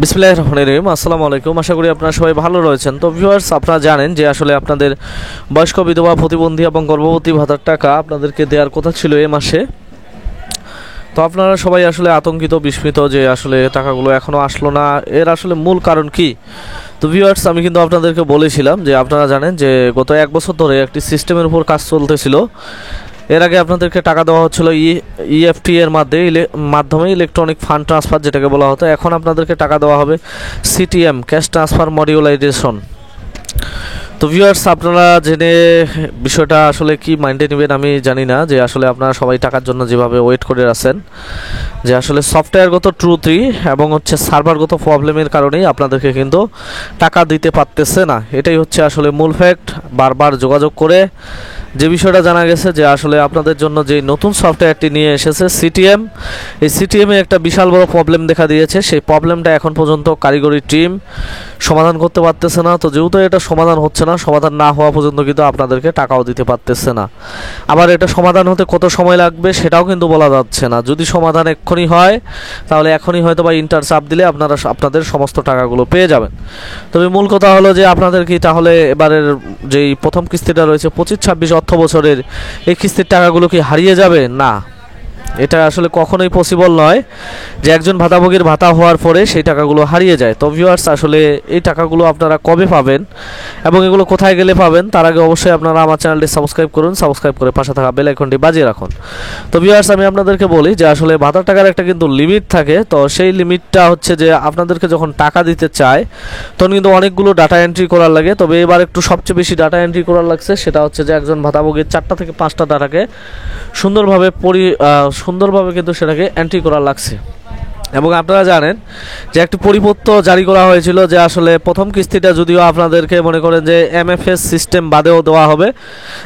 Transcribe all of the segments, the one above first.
বিসমিল্লাহির রহমানির রহিম। আসসালামু আলাইকুম। আশা করি আপনারা সবাই ভালো রয়েছেন। তো ভিউয়ার্স, আপনারা জানেন যে আসলে আপনাদের বয়স্ক বিধবা, প্রতিবন্ধী এবং গর্ভবতী ভাতার টাকা আপনাদেরকে দেওয়ার কথা ছিল এই মাসে। তো আপনারা সবাই আসলে আতঙ্কিত, বিস্মিত যে আসলে টাকাগুলো এখনও আসলো না। এর আসলে মূল কারণ কি? তো ভিউয়ার্স, আমি কিন্তু আপনাদেরকে বলেছিলাম যে আপনারা জানেন যে গত এক বছর ধরে একটি সিস্টেমের উপর কাজ চলতেছিল। এর আগে আপনাদেরকে টাকা দেওয়া হচ্ছিল ইএফটি এর মাধ্যমে ইলেকট্রনিক ফান্ড ট্রান্সফার, যেটাকে বলা হতো। এখন আপনাদেরকে টাকা দেওয়া হবে সিটিএম, ক্যাশ ট্রান্সফার মডিউলাইজেশন। তো ভিউয়ার্স, আপনারা জেনে বিষয়টা আসলে কি মাইন্ডে নেবেন আমি জানি না, যে আসলে আপনারা সবাই টাকার জন্য যেভাবে ওয়েট করে আছেন, যে আসলে সফটওয়্যারগত ত্রুটি এবং সার্ভারগত প্রবলেমের কারণেই আপনাদেরকে কিন্তু টাকা দিতে পারতেছে না। এটাই হচ্ছে আসলে মূল ফ্যাক্ট। বারবার যোগাযোগ করে যে বিষয়টা জানা গেছে যে আসলে আপনাদের জন্য যে নতুন সফটওয়্যারটি নিয়ে এসেছে সিটিএম, এই সিটিএমে একটা বিশাল বড় প্রবলেম দেখা দিয়েছে। সেই প্রবলেমটা এখন পর্যন্ত কারিগরি টিম সমাধান করতে পারতেছে না। তো যেহেতু এটা সমাধান হচ্ছে না, সমাধান না হওয়া পর্যন্ত কিন্তু আপনাদেরকে টাকাও দিতে পারতেছে না। আবার এটা সমাধান হতে কত সময় লাগবে সেটাও কিন্তু বলা যাচ্ছে না। যদি সমাধান এক্ষুনি হয় তাহলে এখনই হয়তো বা ইন্টার চাপ দিলে আপনারা আপনাদের সমস্ত টাকাগুলো পেয়ে যাবেন। তবে মূল কথা হলো যে আপনাদের কি তাহলে এবারের যেই প্রথম কিস্তিটা রয়েছে 25-26 অর্থ বছরের, এই কিস্তির টাকাগুলো কি হারিয়ে যাবে? না, এটা আসলে কখনোই পসিবল নয় যে একজন ভাতাভোগীর ভাতা হওয়ার পরে সেই টাকাগুলো হারিয়ে যায়। তো ভিউয়ার্স, আসলে এই টাকাগুলো আপনারা কবে পাবেন এবং এগুলো কোথায় গেলে পাবেন, তার আগে অবশ্যই আপনারা আমার চ্যানেলটি সাবস্ক্রাইব করুন। সাবস্ক্রাইব করে পাশে থাকা বেল আইকনটি বাজিয়ে রাখুন। তো ভিউয়ার্স, আমি আপনাদেরকে বলি যে আসলে ভাতার টাকার একটা কিন্তু লিমিট থাকে। তো সেই লিমিটটা হচ্ছে যে আপনাদেরকে যখন টাকা দিতে চায় তখন কিন্তু অনেকগুলো ডাটা এন্ট্রি করার লাগে। তবে এবার একটু সবচেয়ে বেশি ডাটা এন্ট্রি করার লাগছে, সেটা হচ্ছে যে একজন ভাতাভোগীর 4টা থেকে 5টা ডাটাকে সুন্দরভাবে কিন্তু সেটাকে এন্ট্রি করা লাগছে। এবং আপনারা জানেন যে একটি পরিপত্র জারি করা হয়েছিল যে আসলে প্রথম কিস্তিটা যদিও আপনাদেরকে মনে করেন যে এমএফএস সিস্টেম বাদেও দেওয়া হবে,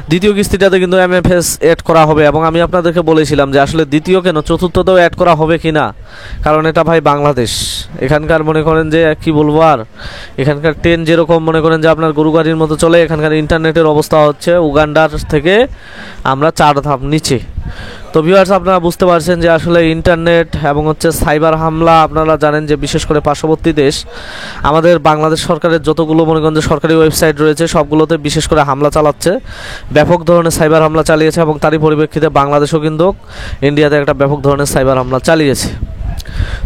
দ্বিতীয় কিস্তিটাতে কিন্তু এমএফএস অ্যাড করা হবে। এবং আমি আপনাদেরকে বলেছিলাম যে আসলে দ্বিতীয় কেন, চতুর্থতেও অ্যাড করা হবে কি না, কারণ এটা ভাই বাংলাদেশ। এখানকার মনে করেন যে কি বলবো আর, এখানকার ট্রেন যেরকম মনে করেন যে আপনার গরু গাড়ির মতো চলে, এখানকার ইন্টারনেটের অবস্থা হচ্ছে উগান্ডার থেকে আমরা 4 ধাপ নিচে। তো ভিউয়ার্স, আপনারা বুঝতে পারছেন যে আসলে ইন্টারনেট এবং সাইবার হামলা, আপনারা জানেন যে বিশেষ করে পার্শ্ববর্তী দেশ আমাদের বাংলাদেশ সরকারের যতগুলো মনে করেন যে সরকারি ওয়েবসাইট রয়েছে সবগুলোতে বিশেষ করে হামলা চালাচ্ছে, ব্যাপক ধরনের সাইবার হামলা চালিয়েছে। এবং তারই পরিপ্রেক্ষিতে বাংলাদেশও কিন্তু ইন্ডিয়াতে একটা ব্যাপক ধরনের সাইবার হামলা চালিয়েছে।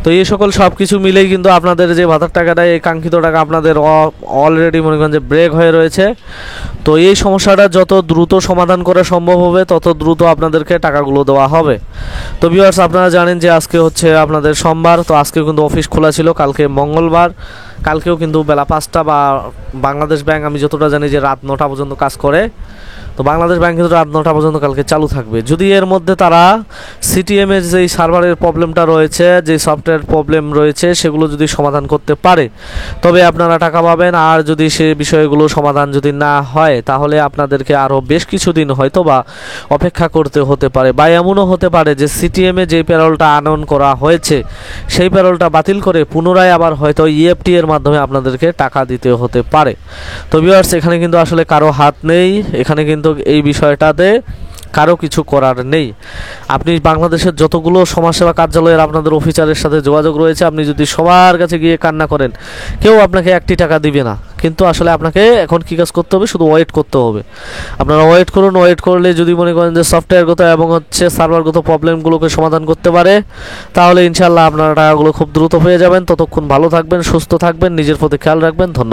তো এই সকল সব কিছু মিলেই কিন্তু আপনাদের যে ভাতার টাকাটা, এই কাঙ্ক্ষিত টাকা আপনাদের অলরেডি মনে করেন যে ব্রেক হয়ে রয়েছে। তো এই সমস্যাটা যত দ্রুত সমাধান করা সম্ভব হবে তত দ্রুত আপনাদেরকে টাকাগুলো দেওয়া হবে। তো ভিউয়ার্স, আপনারা জানেন যে আজকে হচ্ছে আপনাদের সোমবার। তো আজকে কিন্তু অফিস খোলা ছিল, কালকে মঙ্গলবার, কালকেও কিন্তু বেলা 5টা বা বাংলাদেশ ব্যাংক আমি যতটা জানি যে রাত 9টা পর্যন্ত কাজ করে। তো বাংলাদেশ ব্যাংক কিন্তু রাত 9টা পর্যন্ত কালকে চালু থাকবে। যদি এর মধ্যে তারা সিটিএমের যেই সার্ভারের প্রবলেমটা রয়েছে, যে সফটওয়্যার প্রবলেম রয়েছে, সেগুলো যদি সমাধান করতে পারে তবে আপনারা টাকা পাবেন। আর যদি সে বিষয়গুলো সমাধান যদি না হয় তাহলে আপনাদেরকে আরও বেশ কিছুদিন হয়তো বা অপেক্ষা করতে হতে পারে। বা এমনও হতে পারে যে সিটিএমে যেই প্যারোলটা আনয়ন করা হয়েছে সেই প্যারোলটা বাতিল করে পুনরায় আবার হয়তো ইএফটি এর মাধ্যমে আপনাদেরকে টাকা দিতে হতে পারে। তো ভিউয়ার্স, এখানে কিন্তু আসলে কারো হাত নেই, এখানে কিন্তু এই বিষয়টাতে কারো কিছু করার নেই। আপনি বাংলাদেশের যতগুলো সমাজসেবা কার্যালয়ের আপনাদের অফিসারের সাথে যোগাযোগ রয়েছে, আপনি যদি সবার কাছে গিয়ে কান্না করেন কেউ আপনাকে 1টি টাকা দিবে না। কিন্তু আসলে আপনাকে এখন কী কাজ করতে হবে, শুধু ওয়েট করতে হবে। আপনারা ওয়েট করুন। ওয়েট করলে যদি মনে করেন যে সফটওয়্যারগত এবং সার্ভারগত প্রবলেমগুলোকে সমাধান করতে পারে তাহলে ইনশাল্লাহ আপনারা টাকাগুলো খুব দ্রুত পেয়ে যাবেন। ততক্ষণ ভালো থাকবেন, সুস্থ থাকবেন, নিজের প্রতি খেয়াল রাখবেন। ধন্যবাদ।